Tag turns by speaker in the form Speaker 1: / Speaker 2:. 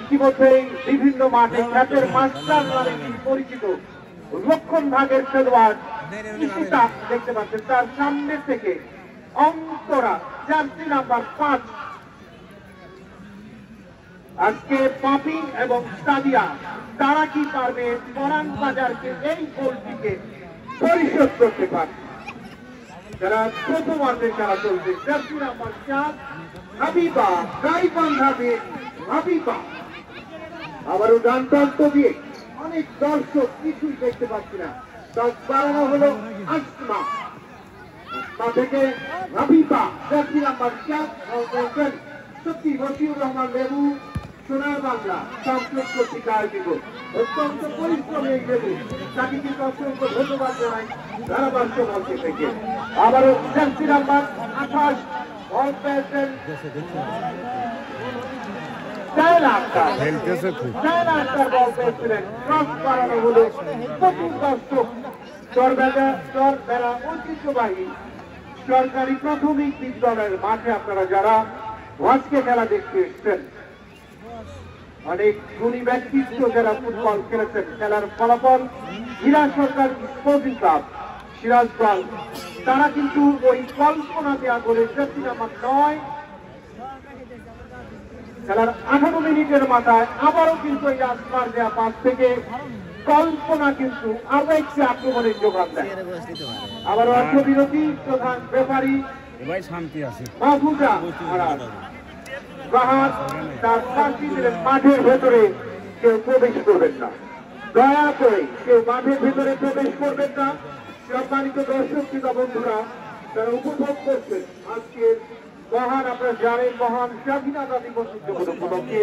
Speaker 1: ইতিমধ্যেই বিভিন্ন মাঠে খ্যাতের মাস্টার নামে পরিচিত লক্ষণ ভাগের খেলোয়াড় কিছুটা দেখতে পাচ্ছেন তার সামনে থেকে অন্তরা জার্সি নাম্বার 5 আজকে পাপি এবং সাদিয়া তারা কি পারবে পরান বাজারকে এই গোলটিকে পরিশোধ করতে পারবে। যারা প্রথমার্ধের খেলা চলছে জার্সি নাম্বার 4 হাবিবা গাইবান্ধাবে হাবিবা আবারও ডান প্রান্ত দিয়ে অনেক দর্শক কিছুই দেখতে পাচ্ছি না। তার বাড়ানো হলো আসমা থেকে হাবিবা জার্সি নাম্বার 4 সত্যি রশিউর রহমান লেবু সোনার বাংলা সাংস্কৃতিক পত্রিকা আয়োজিত অত্যন্ত পরিশ্রমী এই লেবু তাকে কিন্তু অত্যন্ত ধন্যবাদ জানাই ধারাভাষ্য মঞ্চ থেকে। আবারও জার্সি নাম্বার 28 বল পেয়েছেন চায়না আক্তার বল পেয়েছিলেন ক্রস বাড়ানো হলো প্রচুর দর্শক চরবেড়া ঐতিহ্যবাহী সরকারি প্রাথমিক বিদ্যালয়ের মাঠে আপনারা যারা আজকে খেলা দেখতে এসছেন অনেক গুণী ব্যক্তিত্ব যারা ফুটবল খেলেছেন খেলার ফলাফল হীরা সরকার স্পোর্টিং ক্লাব সিরাজগঞ্জ তারা কিন্তু ওই কল্পনা দেওয়া করে জার্সি নাম্বার 9 খেলার 18 মিনিটের মাথায় আবারও কিন্তু এই আসমার দেওয়া পাস থেকে কল্পনা কিন্তু আরো একটি আক্রমণের যোগান দেয়। আবারও অর্থবিরতি প্রধান রেফারি শান্তি আছে মাহফুজা বাহার তার শান্তি দিলেন মাঠের ভেতরে কেউ প্রবেশ করবেন না, দয়া করে কেউ মাঠের ভেতরে প্রবেশ করবেন না। সম্মানিত দর্শক শ্রোতা বন্ধুরা তারা উপভোগ করছেন আজকের মহান আপনারা জানেন মহান স্বাধীনতা দিবস উপলক্ষে